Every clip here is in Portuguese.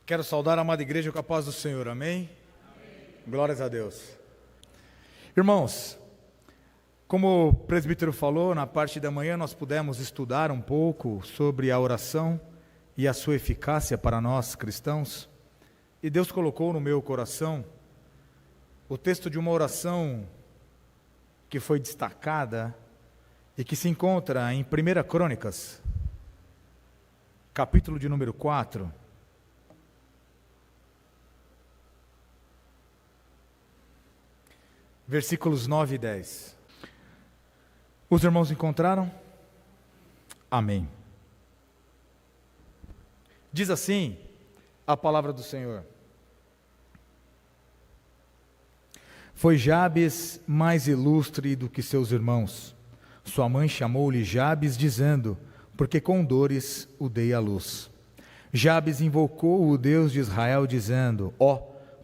Quero saudar a amada igreja com a paz do Senhor, amém? Glórias a Deus. Irmãos, como o presbítero falou, na parte da manhã nós pudemos estudar um pouco sobre a oração e a sua eficácia para nós cristãos, e Deus colocou no meu coração o texto de uma oração que foi destacada e que se encontra em 1 Crônicas, capítulo de número 4, versículos 9 e 10. Os irmãos encontraram? Amém. Diz assim a palavra do Senhor: Foi Jabes mais ilustre do que seus irmãos. Sua mãe chamou-lhe Jabes, dizendo: porque com dores o dei à luz. Jabes invocou o Deus de Israel, dizendo: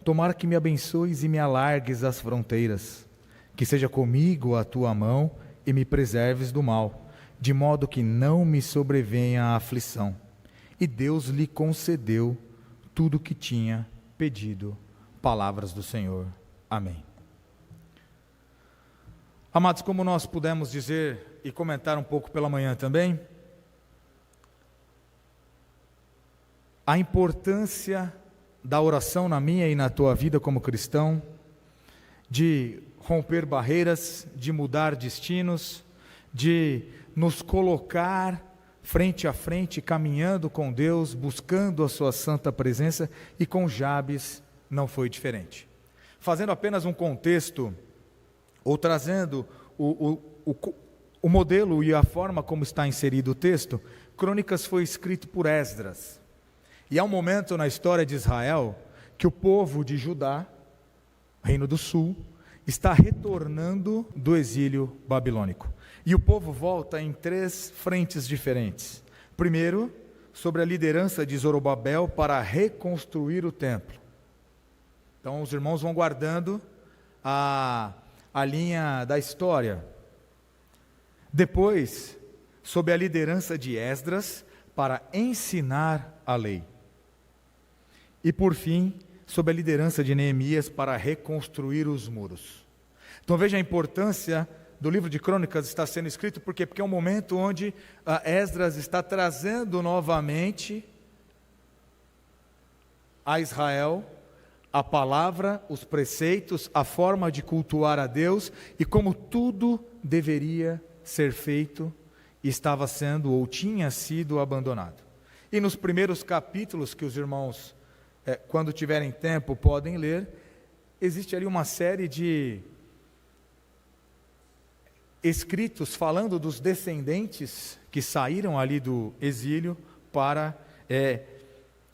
tomara que me abençoes e me alargues as fronteiras, que seja comigo a tua mão e me preserves do mal, de modo que não me sobrevenha a aflição. E Deus lhe concedeu tudo o que tinha pedido. Palavras do Senhor. Amém. Amados, como nós pudemos dizer e comentar um pouco pela manhã também, a importância da oração na minha e na tua vida como cristão, de romper barreiras, de mudar destinos, de nos colocar frente a frente, caminhando com Deus, buscando a sua santa presença, e com Jabes não foi diferente. Fazendo apenas um contexto, ou trazendo o modelo e a forma como está inserido o texto, Crônicas foi escrito por Esdras. E há um momento na história de Israel que o povo de Judá, Reino do Sul, está retornando do exílio babilônico. E o povo volta em 3 frentes diferentes. Primeiro, sobre a liderança de Zorobabel para reconstruir o templo. Então os irmãos vão guardando a linha da história. Depois, sob a liderança de Esdras para ensinar a lei. E por fim, sob a liderança de Neemias para reconstruir os muros. Então veja a importância do livro de Crônicas estar sendo escrito, porque é um momento onde Esdras está trazendo novamente a Israel a palavra, os preceitos, a forma de cultuar a Deus e como tudo deveria ser feito e estava sendo ou tinha sido abandonado. E nos primeiros capítulos que os irmãos, quando tiverem tempo, podem ler, existe ali uma série de escritos falando dos descendentes que saíram ali do exílio para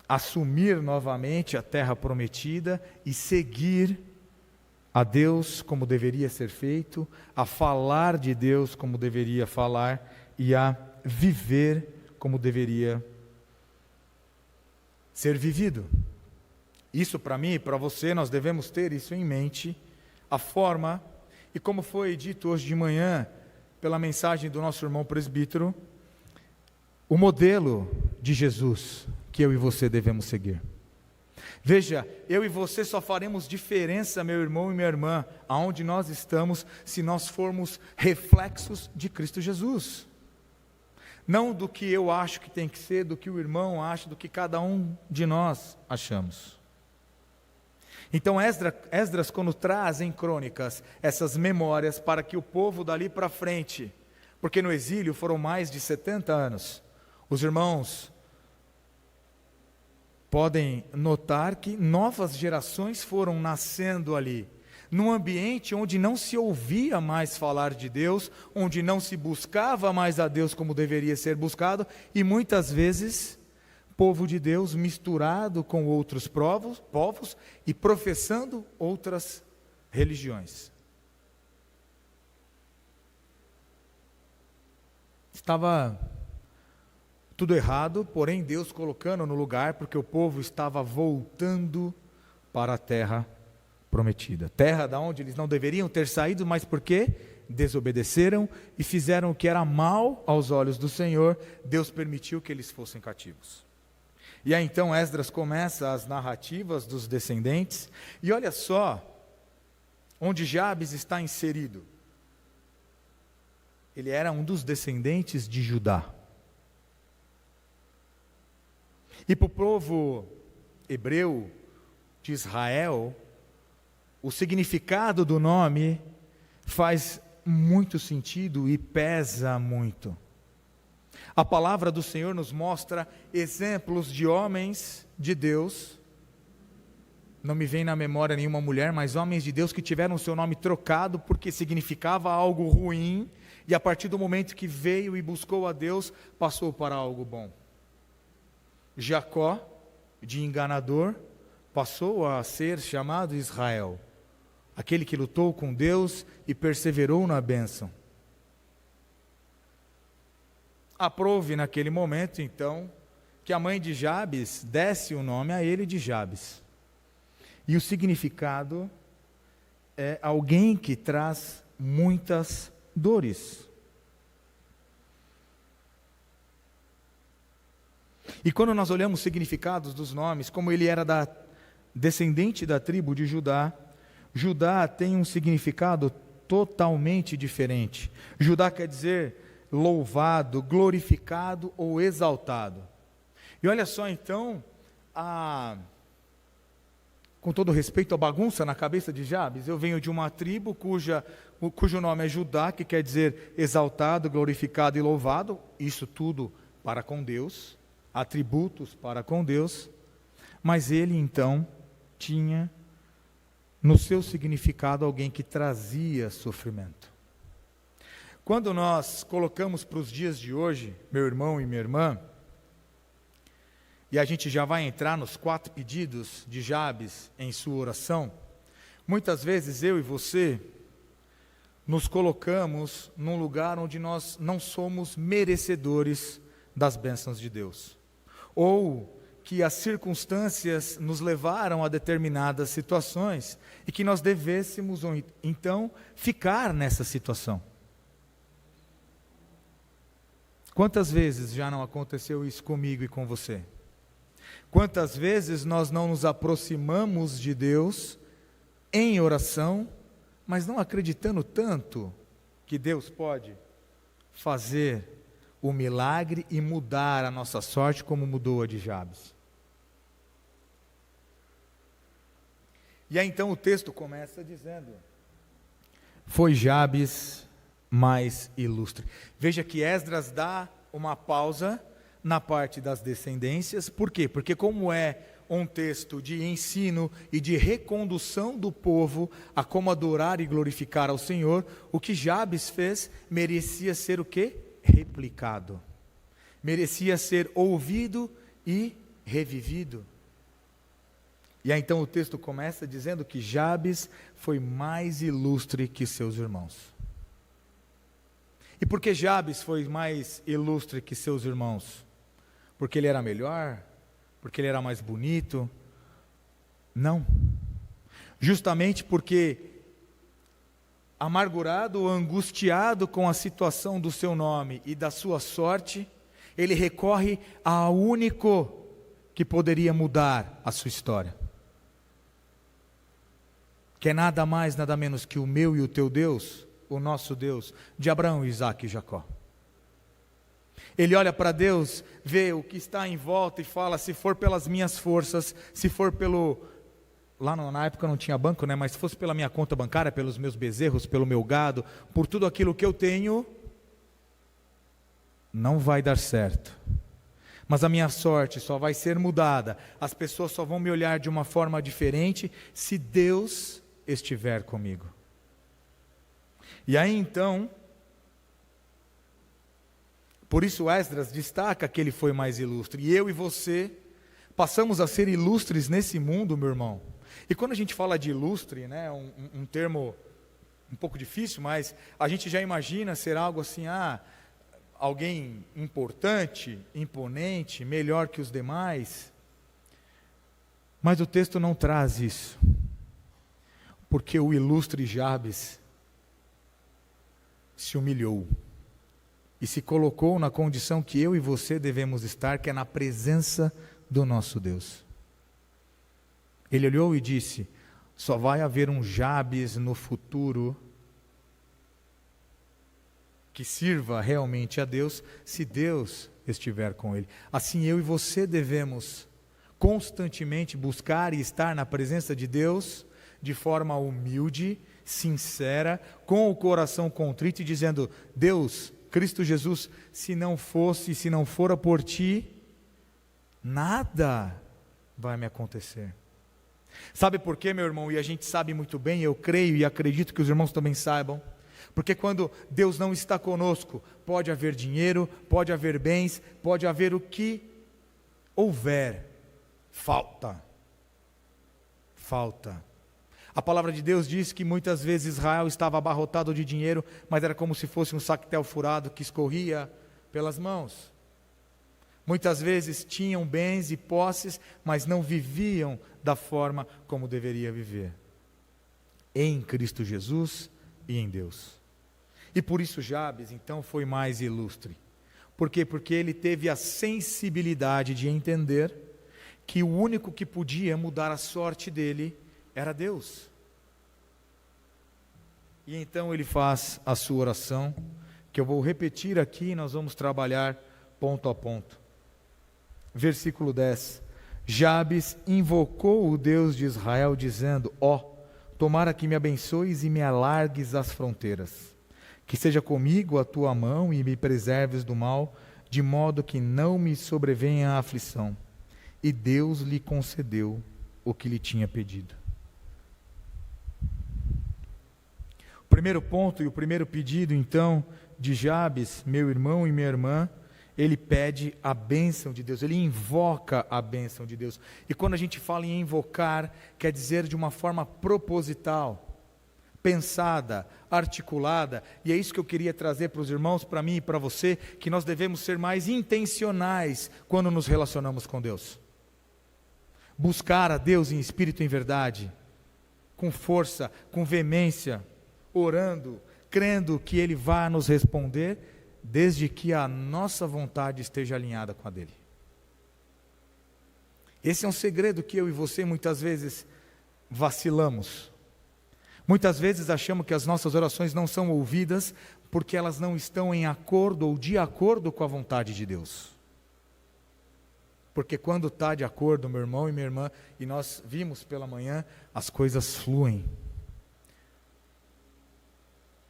assumir novamente a terra prometida e seguir a Deus como deveria ser feito, a falar de Deus como deveria falar e a viver como deveria ser vivido. Isso para mim e para você, nós devemos ter isso em mente, a forma, e como foi dito hoje de manhã, pela mensagem do nosso irmão presbítero, o modelo de Jesus que eu e você devemos seguir. Veja, eu e você só faremos diferença, meu irmão e minha irmã, aonde nós estamos, se nós formos reflexos de Cristo Jesus. Não do que eu acho que tem que ser, do que o irmão acha, do que cada um de nós achamos. Então Esdras, quando traz em Crônicas essas memórias para que o povo dali para frente, porque no exílio foram mais de 70 anos, os irmãos podem notar que novas gerações foram nascendo ali, num ambiente onde não se ouvia mais falar de Deus, onde não se buscava mais a Deus como deveria ser buscado, e muitas vezes povo de Deus misturado com outros povos e professando outras religiões. Estava tudo errado, porém Deus colocando no lugar, porque o povo estava voltando para a terra prometida. Terra da onde eles não deveriam ter saído, mas por quê? Desobedeceram e fizeram o que era mal aos olhos do Senhor, Deus permitiu que eles fossem cativos. E aí então Esdras começa as narrativas dos descendentes, e olha só onde Jabes está inserido. Ele era um dos descendentes de Judá. E para o povo hebreu de Israel, o significado do nome faz muito sentido e pesa muito. A palavra do Senhor nos mostra exemplos de homens de Deus, não me vem na memória nenhuma mulher, mas homens de Deus que tiveram o seu nome trocado porque significava algo ruim, e a partir do momento que veio e buscou a Deus, passou para algo bom. Jacó, de enganador, passou a ser chamado Israel, aquele que lutou com Deus e perseverou na bênção. Aprove naquele momento, então, que a mãe de Jabes desse o nome a ele de Jabes. E o significado é alguém que traz muitas dores. E quando nós olhamos os significados dos nomes, como ele era descendente da tribo de Judá, Judá tem um significado totalmente diferente. Judá quer dizer louvado, glorificado ou exaltado. E olha só então, com todo respeito à bagunça na cabeça de Jabes, eu venho de uma tribo cujo nome é Judá, que quer dizer exaltado, glorificado e louvado, isso tudo para com Deus, atributos para com Deus, mas ele então tinha no seu significado alguém que trazia sofrimento. Quando nós colocamos para os dias de hoje, meu irmão e minha irmã, e a gente já vai entrar nos 4 pedidos de Jabes em sua oração, muitas vezes eu e você nos colocamos num lugar onde nós não somos merecedores das bênçãos de Deus, ou que as circunstâncias nos levaram a determinadas situações e que nós devêssemos então ficar nessa situação. Quantas vezes já não aconteceu isso comigo e com você? Quantas vezes nós não nos aproximamos de Deus em oração, mas não acreditando tanto que Deus pode fazer o milagre e mudar a nossa sorte como mudou a de Jabes. E aí então o texto começa dizendo: foi Jabes mais ilustre. Veja que Esdras dá uma pausa na parte das descendências. Por quê? Porque como é um texto de ensino e de recondução do povo a como adorar e glorificar ao Senhor, o que Jabes fez merecia ser o quê? Replicado. Merecia ser ouvido e revivido. E aí então o texto começa dizendo que Jabes foi mais ilustre que seus irmãos. E por que Jabes foi mais ilustre que seus irmãos? Porque ele era melhor? Porque ele era mais bonito? Não. Justamente porque, amargurado ou angustiado com a situação do seu nome e da sua sorte, ele recorre ao único que poderia mudar a sua história. Que é nada mais, nada menos que o meu e o teu Deus, o nosso Deus, de Abraão, Isaque e Jacó. Ele olha para Deus, vê o que está em volta e fala: se for pelas minhas forças, se for lá na época não tinha banco, né? Mas se fosse pela minha conta bancária, pelos meus bezerros, pelo meu gado, por tudo aquilo que eu tenho, não vai dar certo. Mas a minha sorte só vai ser mudada, as pessoas só vão me olhar de uma forma diferente se Deus estiver comigo. E aí então, por isso Esdras destaca que ele foi mais ilustre. E eu e você passamos a ser ilustres nesse mundo, meu irmão. E quando a gente fala de ilustre, né, um termo um pouco difícil, mas a gente já imagina ser algo assim, alguém importante, imponente, melhor que os demais. Mas o texto não traz isso. Porque o ilustre Jabes se humilhou e se colocou na condição que eu e você devemos estar, que é na presença do nosso Deus. Ele olhou e disse: só vai haver um Jabes no futuro que sirva realmente a Deus, se Deus estiver com ele. Assim eu e você devemos constantemente buscar e estar na presença de Deus de forma humilde, sincera, com o coração contrito e dizendo: Deus, Cristo Jesus, se não fora por ti, nada vai me acontecer. Sabe por quê, meu irmão? E a gente sabe muito bem, eu creio e acredito que os irmãos também saibam. Porque quando Deus não está conosco, pode haver dinheiro, pode haver bens, pode haver o que houver, falta. A palavra de Deus diz que muitas vezes Israel estava abarrotado de dinheiro, mas era como se fosse um sactel furado que escorria pelas mãos. Muitas vezes tinham bens e posses, mas não viviam da forma como deveria viver. Em Cristo Jesus e em Deus. E por isso Jabes, então, foi mais ilustre. Por quê? Porque ele teve a sensibilidade de entender que o único que podia mudar a sorte dele era Deus. E então ele faz a sua oração, que eu vou repetir aqui e nós vamos trabalhar ponto a ponto. Versículo 10. Jabes invocou o Deus de Israel, dizendo: ó, tomara que me abençoes e me alargues as fronteiras. Que seja comigo a tua mão e me preserves do mal, de modo que não me sobrevenha a aflição. E Deus lhe concedeu o que lhe tinha pedido. O primeiro ponto e o primeiro pedido, então, de Jabes, meu irmão e minha irmã, ele pede a bênção de Deus, ele invoca a bênção de Deus. E quando a gente fala em invocar, quer dizer de uma forma proposital, pensada, articulada, e é isso que eu queria trazer para os irmãos, para mim e para você, que nós devemos ser mais intencionais quando nos relacionamos com Deus. Buscar a Deus em espírito e em verdade, com força, com veemência, orando, crendo que Ele vai nos responder, desde que a nossa vontade esteja alinhada com a dele. Esse é um segredo que eu e você muitas vezes vacilamos. Muitas vezes achamos que as nossas orações não são ouvidas porque elas não estão em acordo ou de acordo com a vontade de Deus. Porque quando está de acordo, meu irmão e minha irmã, e nós vimos pela manhã, as coisas fluem.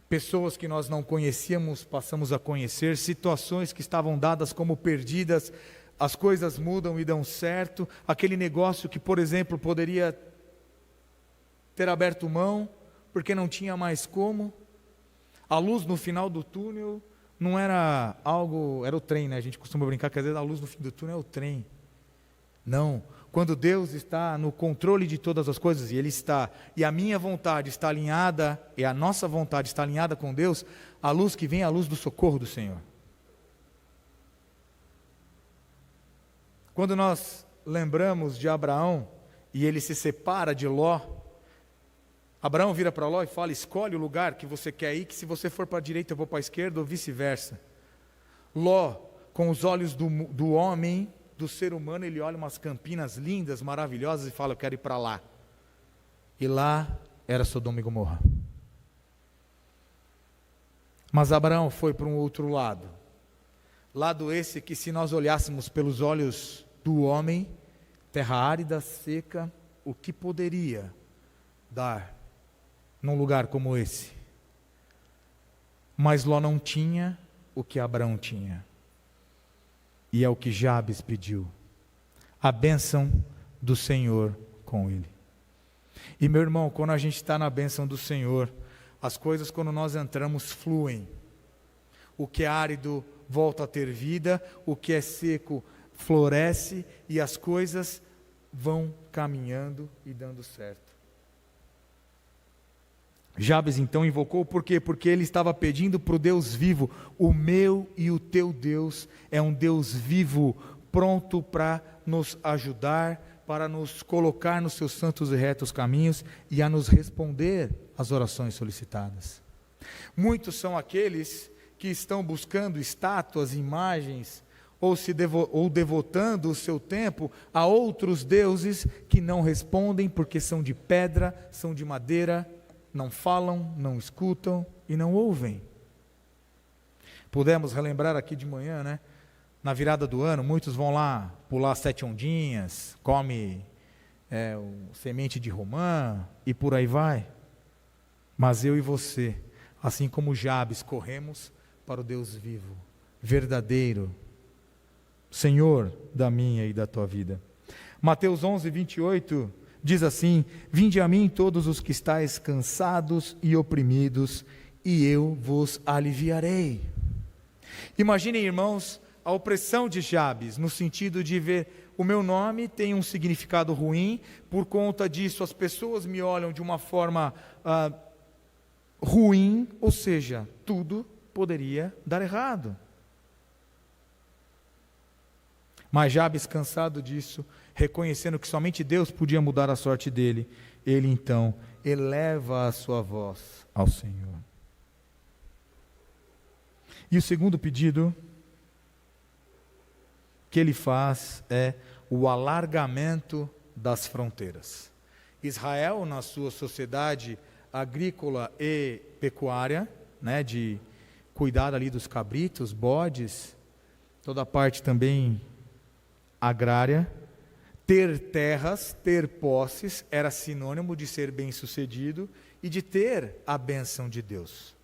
Pessoas que nós não conhecíamos, passamos a conhecer, situações que estavam dadas como perdidas, as coisas mudam e dão certo. Aquele negócio que, por exemplo, poderia ter aberto mão, porque não tinha mais como. A luz no final do túnel não era algo, era o trem, né? A gente costuma brincar que às vezes a luz no fim do túnel é o trem. Não, quando Deus está no controle de todas as coisas, e Ele está, e a minha vontade está alinhada, e a nossa vontade está alinhada com Deus, a luz que vem é a luz do socorro do Senhor. Quando nós lembramos de Abraão, e ele se separa de Ló, Abraão vira para Ló e fala: escolhe o lugar que você quer ir, que se você for para a direita eu vou para a esquerda, ou vice-versa. Ló, com os olhos do homem, do ser humano, ele olha umas campinas lindas, maravilhosas e fala: eu quero ir para lá. E lá era Sodoma e Gomorra. Mas Abraão foi para um outro lado. Lado esse que, se nós olhássemos pelos olhos do homem, terra árida, seca, o que poderia dar num lugar como esse? Mas Ló não tinha o que Abraão tinha. E é o que Jabes pediu: a bênção do Senhor com ele. E meu irmão, quando a gente está na bênção do Senhor, as coisas, quando nós entramos, fluem. O que é árido volta a ter vida, o que é seco floresce, e as coisas vão caminhando e dando certo. Jabes então invocou, por quê? Porque ele estava pedindo para o Deus vivo. O meu e o teu Deus é um Deus vivo, pronto para nos ajudar, para nos colocar nos seus santos e retos caminhos e a nos responder às orações solicitadas. Muitos são aqueles que estão buscando estátuas, imagens, ou devotando o seu tempo a outros deuses que não respondem porque são de pedra, são de madeira, não falam, não escutam e não ouvem. Pudemos relembrar aqui de manhã, né? Na virada do ano, muitos vão lá pular 7 ondinhas, come semente de romã e por aí vai. Mas eu e você, assim como Jabes, corremos para o Deus vivo, verdadeiro, Senhor da minha e da tua vida. Mateus 11, 28 diz assim: vinde a mim todos os que estáis cansados e oprimidos, e eu vos aliviarei. Imaginem, irmãos, a opressão de Jabes, no sentido de ver, o meu nome tem um significado ruim, por conta disso as pessoas me olham de uma forma ruim, ou seja, tudo poderia dar errado. Mas Jabes, cansado disso, reconhecendo que somente Deus podia mudar a sorte dele, ele então eleva a sua voz ao Senhor. E o segundo pedido que ele faz é o alargamento das fronteiras. Israel, na sua sociedade agrícola e pecuária, né, de cuidar ali dos cabritos, bodes, toda a parte também agrária, ter terras, ter posses, era sinônimo de ser bem-sucedido e de ter a bênção de Deus.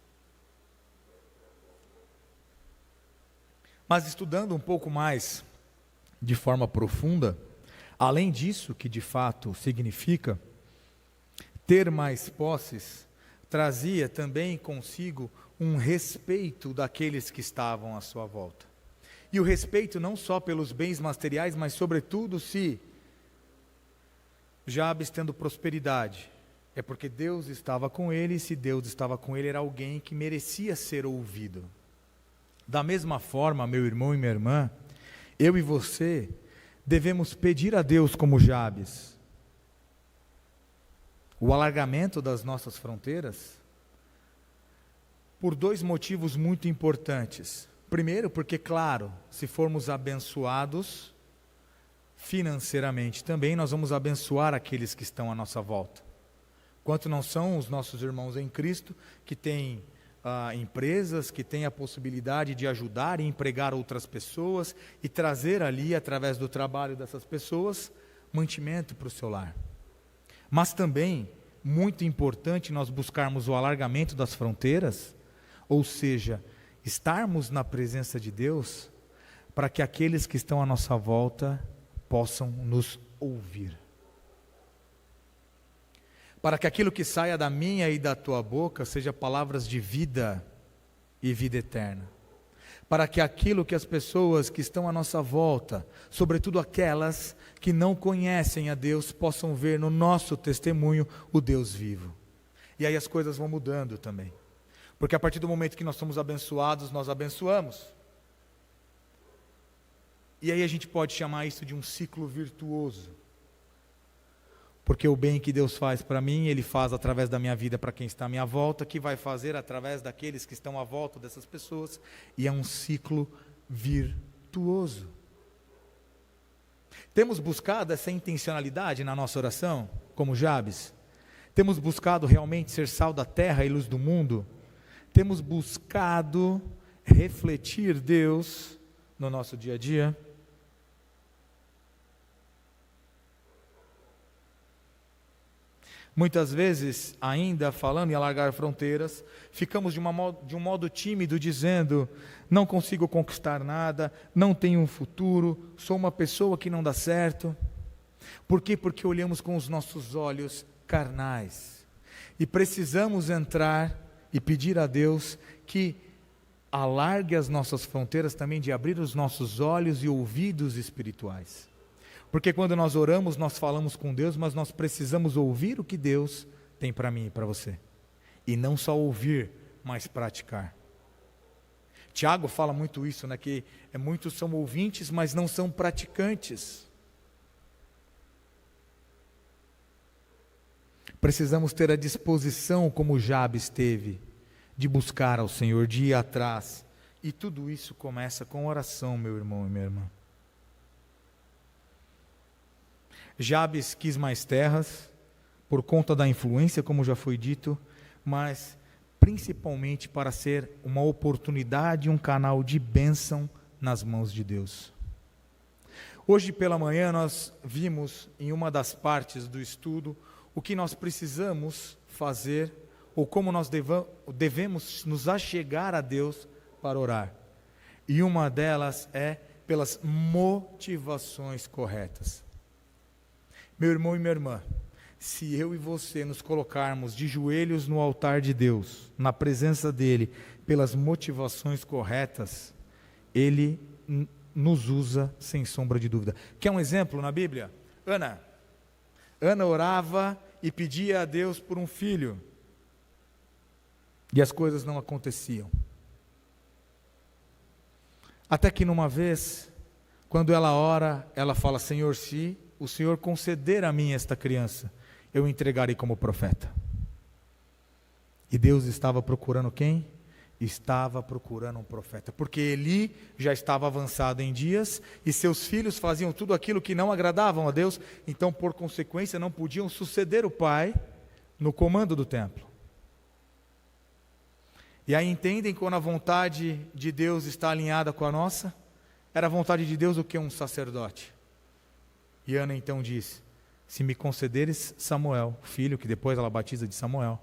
Mas estudando um pouco mais, de forma profunda, além disso, que de fato significa ter mais posses, trazia também consigo um respeito daqueles que estavam à sua volta. E o respeito não só pelos bens materiais, mas sobretudo se Jabes tendo prosperidade, é porque Deus estava com ele, e se Deus estava com ele, era alguém que merecia ser ouvido. Da mesma forma, meu irmão e minha irmã, eu e você devemos pedir a Deus como Jabes o alargamento das nossas fronteiras por 2 motivos muito importantes. Primeiro, porque, claro, se formos abençoados financeiramente também, nós vamos abençoar aqueles que estão à nossa volta. Quanto não são os nossos irmãos em Cristo, que têm empresas, que têm a possibilidade de ajudar e empregar outras pessoas e trazer ali, através do trabalho dessas pessoas, mantimento para o seu lar. Mas também, muito importante nós buscarmos o alargamento das fronteiras, ou seja, estarmos na presença de Deus, para que aqueles que estão à nossa volta possam nos ouvir. Para que aquilo que saia da minha e da tua boca seja palavras de vida e vida eterna. Para que aquilo que as pessoas que estão à nossa volta, sobretudo aquelas que não conhecem a Deus, possam ver no nosso testemunho o Deus vivo. E aí as coisas vão mudando também. Porque a partir do momento que nós somos abençoados, nós abençoamos. E aí a gente pode chamar isso de um ciclo virtuoso. Porque o bem que Deus faz para mim, Ele faz através da minha vida para quem está à minha volta, que vai fazer através daqueles que estão à volta dessas pessoas, e é um ciclo virtuoso. Temos buscado essa intencionalidade na nossa oração, como Jabes? Temos buscado realmente ser sal da terra e luz do mundo? Temos buscado refletir Deus no nosso dia a dia? Muitas vezes, ainda falando em alargar fronteiras, ficamos de um modo tímido, dizendo: não consigo conquistar nada, não tenho um futuro, sou uma pessoa que não dá certo. Por quê? Porque olhamos com os nossos olhos carnais. E precisamos entrar e pedir a Deus que alargue as nossas fronteiras também, de abrir os nossos olhos e ouvidos espirituais. Porque quando nós oramos, nós falamos com Deus, mas nós precisamos ouvir o que Deus tem para mim e para você. E não só ouvir, mas praticar. Tiago fala muito isso, né? Que muitos são ouvintes, mas não são praticantes. Precisamos ter a disposição, como Jabes teve, de buscar ao Senhor, de ir atrás E tudo isso começa com oração, meu irmão e minha irmã. Jabes quis mais terras, por conta da influência, como já foi dito, mas principalmente para ser uma oportunidade, um canal de bênção nas mãos de Deus. Hoje pela manhã nós vimos em uma das partes do estudo o que nós precisamos fazer ou como nós devemos nos achegar a Deus para orar. E uma delas é pelas motivações corretas. Meu irmão e minha irmã, se eu e você nos colocarmos de joelhos no altar de Deus, na presença dEle, pelas motivações corretas, Ele nos usa sem sombra de dúvida. Quer um exemplo na Bíblia? Ana orava e pedia a Deus por um filho, e as coisas não aconteciam. Até que numa vez, quando ela ora, ela fala: Senhor, se o Senhor conceder a mim esta criança, eu entregarei como profeta. E Deus estava procurando quem? Estava procurando um profeta, porque Eli já estava avançado em dias, e seus filhos faziam tudo aquilo que não agradavam a Deus, então por consequência não podiam suceder o pai no comando do templo. E aí entendem quando a vontade de Deus está alinhada com a nossa? Era a vontade de Deus o que? Um sacerdote. E Ana então disse: se me concederes Samuel, filho, que depois ela batiza de Samuel,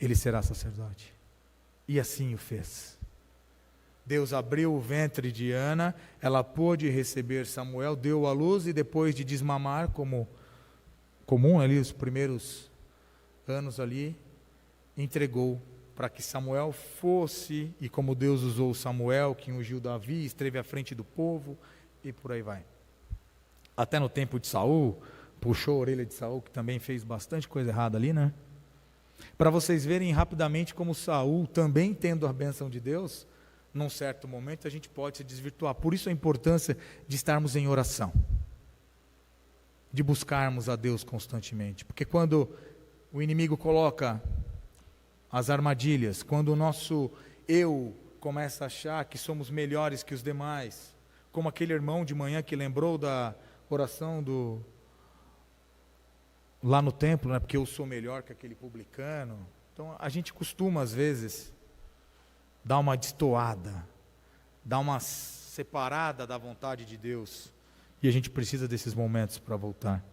ele será sacerdote. E assim o fez. Deus abriu o ventre de Ana, ela pôde receber Samuel, deu à luz, e depois de desmamar, como comum ali, os primeiros anos ali, entregou para que Samuel fosse, e como Deus usou Samuel, que ungiu Davi, esteve à frente do povo, e por aí vai. Até no tempo de Saul, puxou a orelha de Saul, que também fez bastante coisa errada ali, né? Para vocês verem rapidamente como Saul, também tendo a bênção de Deus, num certo momento a gente pode se desvirtuar. Por isso a importância de estarmos em oração, de buscarmos a Deus constantemente. Porque quando o inimigo coloca as armadilhas, quando o nosso eu começa a achar que somos melhores que os demais, como aquele irmão de manhã que lembrou da oração lá no templo, né, porque eu sou melhor que aquele publicano. Então a gente costuma às vezes dar uma destoada, dar uma separada da vontade de Deus, e a gente precisa desses momentos para voltar.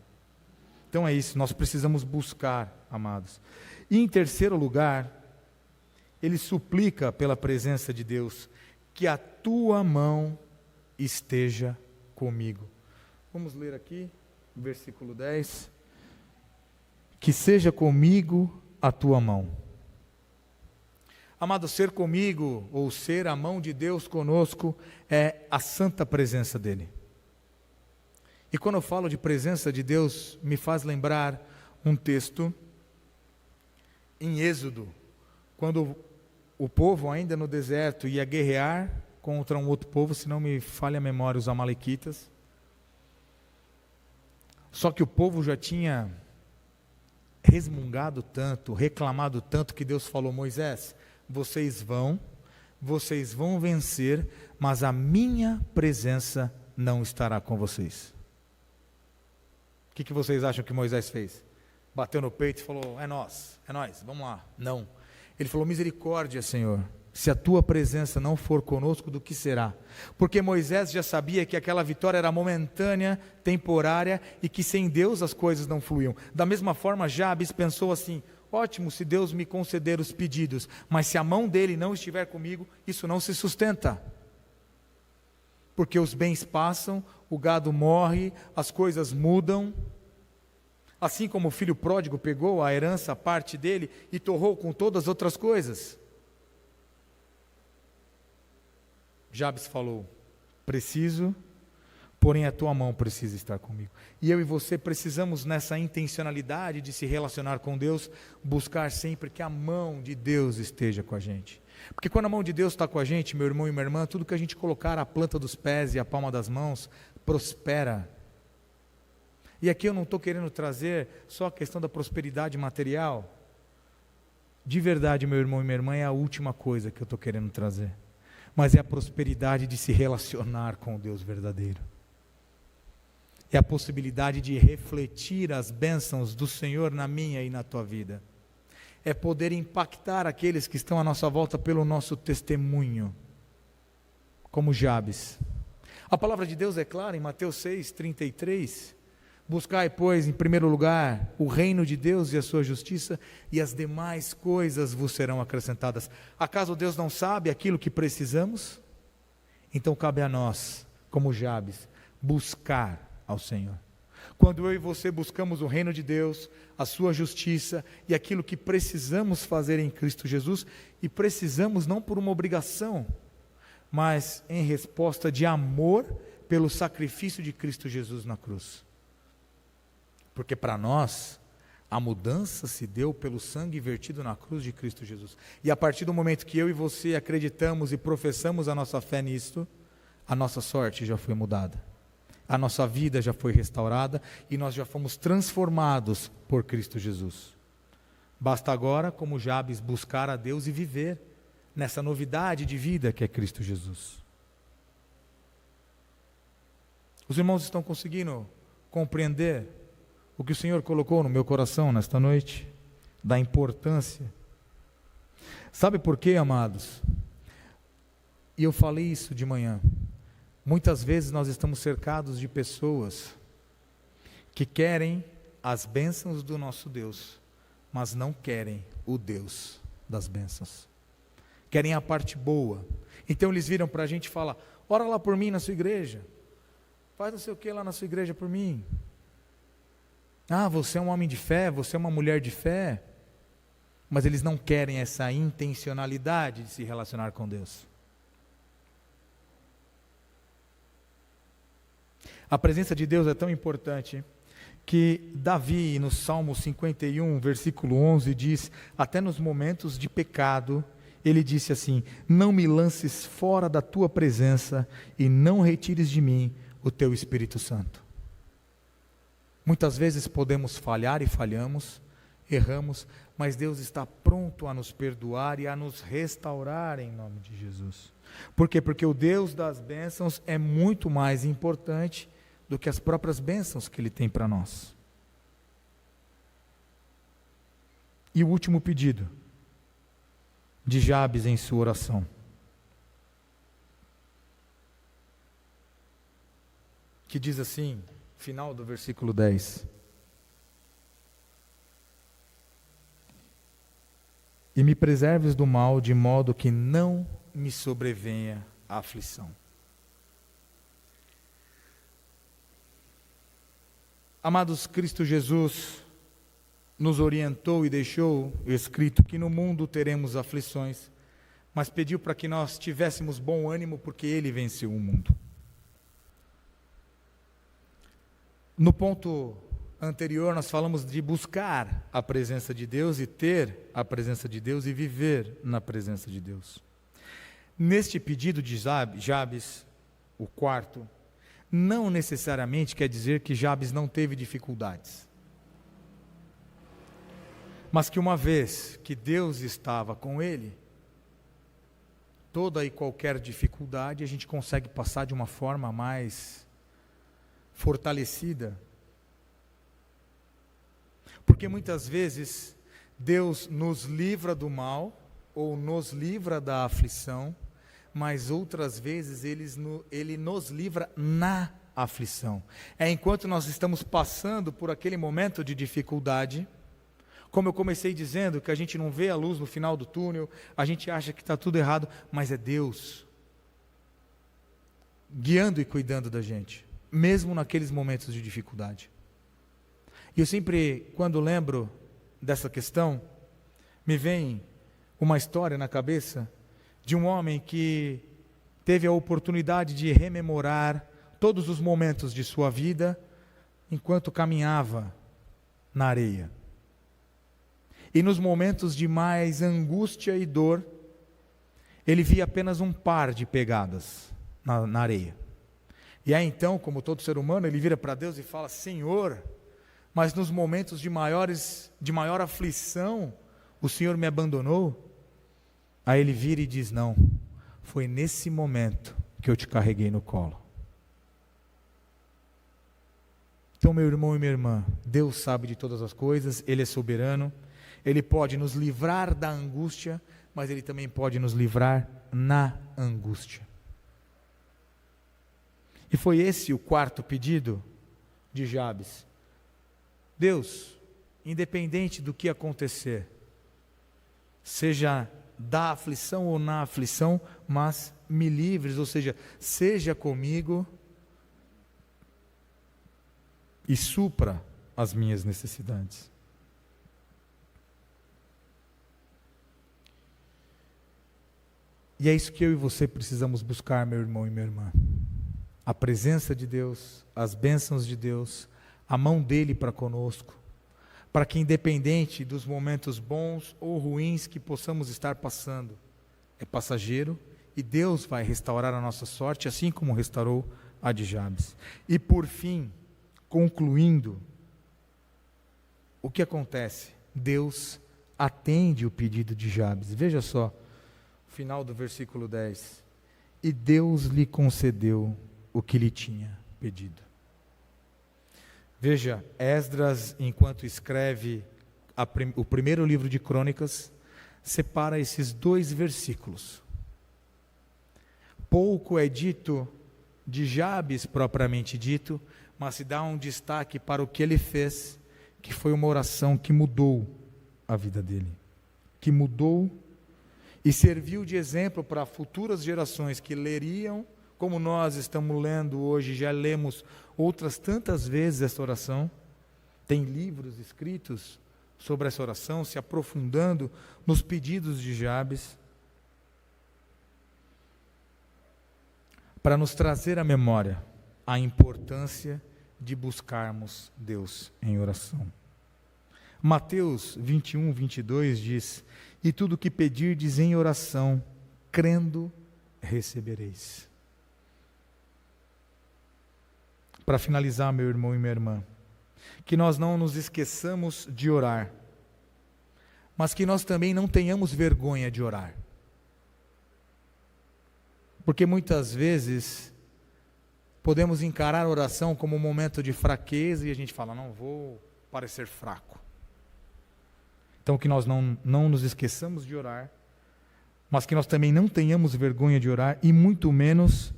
Então é isso, nós precisamos buscar, amados. E em terceiro lugar, ele suplica pela presença de Deus, que a tua mão esteja comigo. Vamos ler aqui, versículo 10. Que seja comigo a tua mão. Amado, ser comigo, ou ser a mão de Deus conosco, é a santa presença dEle. E quando eu falo de presença de Deus, me faz lembrar um texto em Êxodo, quando o povo ainda no deserto ia guerrear contra um outro povo, se não me falha a memória, os amalequitas. Só que o povo já tinha resmungado tanto, reclamado tanto, que Deus falou: Moisés, vocês vão vencer, mas a minha presença não estará com vocês. O que vocês acham que Moisés fez? Bateu no peito e falou: é nós, vamos lá. Não. Ele falou: misericórdia, Senhor, se a tua presença não for conosco, do que será? Porque Moisés já sabia que aquela vitória era momentânea, temporária, e que sem Deus as coisas não fluíam. Da mesma forma, Jabes pensou assim: ótimo se Deus me conceder os pedidos, mas se a mão dele não estiver comigo, isso não se sustenta. Porque os bens passam, o gado morre, as coisas mudam. Assim como o filho pródigo pegou a herança, a parte dele, e torrou com todas as outras coisas. Jabes falou: preciso, porém a tua mão precisa estar comigo. E eu e você precisamos, nessa intencionalidade de se relacionar com Deus, buscar sempre que a mão de Deus esteja com a gente. Porque quando a mão de Deus está com a gente, meu irmão e minha irmã, tudo que a gente colocar à planta dos pés e à palma das mãos, prospera. E aqui eu não estou querendo trazer só a questão da prosperidade material. De verdade, meu irmão e minha irmã, é a última coisa que eu estou querendo trazer. mas é a prosperidade de se relacionar com o Deus verdadeiro. É a possibilidade de refletir as bênçãos do Senhor na minha e na tua vida. É poder impactar aqueles que estão à nossa volta pelo nosso testemunho, como Jabes. A palavra de Deus é clara em Mateus 6:33, buscai, pois, em primeiro lugar, o reino de Deus e a sua justiça, e as demais coisas vos serão acrescentadas. Acaso Deus não sabe aquilo que precisamos? Então cabe a nós, como Jabes, buscar ao Senhor. Quando eu e você buscamos o reino de Deus, a sua justiça e aquilo que precisamos fazer em Cristo Jesus, e precisamos não por uma obrigação, mas em resposta de amor pelo sacrifício de Cristo Jesus na cruz. Porque para nós, a mudança se deu pelo sangue vertido na cruz de Cristo Jesus. E a partir do momento que eu e você acreditamos e professamos a nossa fé nisto, a nossa sorte já foi mudada. A nossa vida já foi restaurada e nós já fomos transformados por Cristo Jesus. Basta agora, como Jabes, buscar a Deus e viver nessa novidade de vida que é Cristo Jesus. Os irmãos estão conseguindo compreender o que o Senhor colocou no meu coração nesta noite? Da importância. Sabe por quê, amados? E eu falei isso de manhã. Muitas vezes nós estamos cercados de pessoas que querem as bênçãos do nosso Deus, mas não querem o Deus das bênçãos. Querem a parte boa. Então eles viram para a gente e falam: ora lá por mim na sua igreja, faz não sei o que lá na sua igreja por mim. Ah, você é um homem de fé, você é uma mulher de fé. Mas eles não querem essa intencionalidade de se relacionar com Deus. A presença de Deus é tão importante que Davi, no Salmo 51, versículo 11, diz: até nos momentos de pecado, ele disse assim: não me lances fora da tua presença e não retires de mim o teu Espírito Santo. Muitas vezes podemos falhar e falhamos, erramos, mas Deus está pronto a nos perdoar e a nos restaurar em nome de Jesus. Por quê? Porque o Deus das bênçãos é muito mais importante do que as próprias bênçãos que Ele tem para nós. E o último pedido de Jabes em sua oração. Que diz assim, final do versículo 10. E me preserves do mal, de modo que não me sobrevenha a aflição. Amados, Cristo Jesus nos orientou e deixou escrito que no mundo teremos aflições, mas pediu para que nós tivéssemos bom ânimo, porque Ele venceu o mundo. No ponto anterior, nós falamos de buscar a presença de Deus e ter a presença de Deus e viver na presença de Deus. Neste pedido de Jabes, o quarto, não necessariamente quer dizer que Jabes não teve dificuldades, mas que uma vez que Deus estava com ele, toda e qualquer dificuldade a gente consegue passar de uma forma mais fortalecida. Porque muitas vezes Deus nos livra do mal ou nos livra da aflição, mas outras vezes Ele nos livra na aflição. É enquanto nós estamos passando por aquele momento de dificuldade, como eu comecei dizendo, que a gente não vê a luz no final do túnel, a gente acha que está tudo errado, mas é Deus guiando e cuidando da gente, mesmo naqueles momentos de dificuldade. E eu sempre, quando lembro dessa questão, me vem uma história na cabeça de um homem que teve a oportunidade de rememorar todos os momentos de sua vida enquanto caminhava na areia. E nos momentos de mais angústia e dor, ele via apenas um par de pegadas na areia. E aí então, como todo ser humano, ele vira para Deus e fala: Senhor, mas nos momentos de maior aflição, o Senhor me abandonou? Aí ele vira e diz: não, foi nesse momento que eu te carreguei no colo. Então, meu irmão e minha irmã, Deus sabe de todas as coisas, Ele é soberano, Ele pode nos livrar da angústia, mas Ele também pode nos livrar na angústia. E foi esse o quarto pedido de Jabes. Deus, independente do que acontecer, seja da aflição ou na aflição, mas me livres, ou seja, seja comigo e supra as minhas necessidades. E é isso que eu e você precisamos buscar, meu irmão e minha irmã. A presença de Deus, as bênçãos de Deus, a mão dele para conosco, para que independente dos momentos bons ou ruins que possamos estar passando, é passageiro e Deus vai restaurar a nossa sorte, assim como restaurou a de Jabes. E por fim, concluindo, o que acontece? Deus atende o pedido de Jabes. Veja só, final do versículo 10. E Deus lhe concedeu o que lhe tinha pedido. Veja, Esdras, enquanto escreve o primeiro livro de Crônicas, separa esses dois versículos. Pouco é dito de Jabes propriamente dito, mas se dá um destaque para o que ele fez, que foi uma oração que mudou a vida dele, que mudou e serviu de exemplo para futuras gerações que leriam, como nós estamos lendo hoje, já lemos outras tantas vezes essa oração, tem livros escritos sobre essa oração, se aprofundando nos pedidos de Jabes, para nos trazer à memória a importância de buscarmos Deus em oração. Mateus 21, 22 diz: e tudo o que pedirdes em oração, crendo, recebereis. Para finalizar, meu irmão e minha irmã, que nós não nos esqueçamos de orar, mas que nós também não tenhamos vergonha de orar. Porque muitas vezes podemos encarar a oração como um momento de fraqueza e a gente fala, não vou parecer fraco. Então que nós não nos esqueçamos de orar, mas que nós também não tenhamos vergonha de orar e muito menos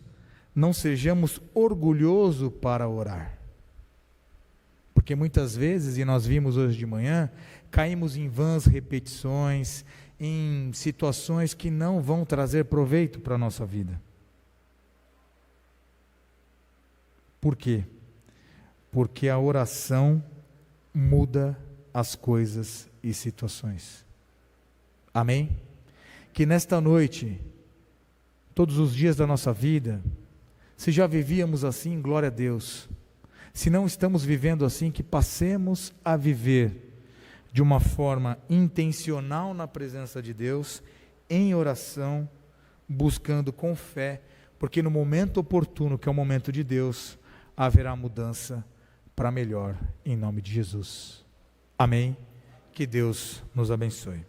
não sejamos orgulhosos para orar. Porque muitas vezes, e nós vimos hoje de manhã, caímos em vãs repetições, em situações que não vão trazer proveito para a nossa vida. Por quê? Porque a oração muda as coisas e situações. Amém? Que nesta noite, todos os dias da nossa vida, se já vivíamos assim, glória a Deus. Se não estamos vivendo assim, que passemos a viver de uma forma intencional na presença de Deus, em oração, buscando com fé, porque no momento oportuno, que é o momento de Deus, haverá mudança para melhor, em nome de Jesus. Amém? Que Deus nos abençoe.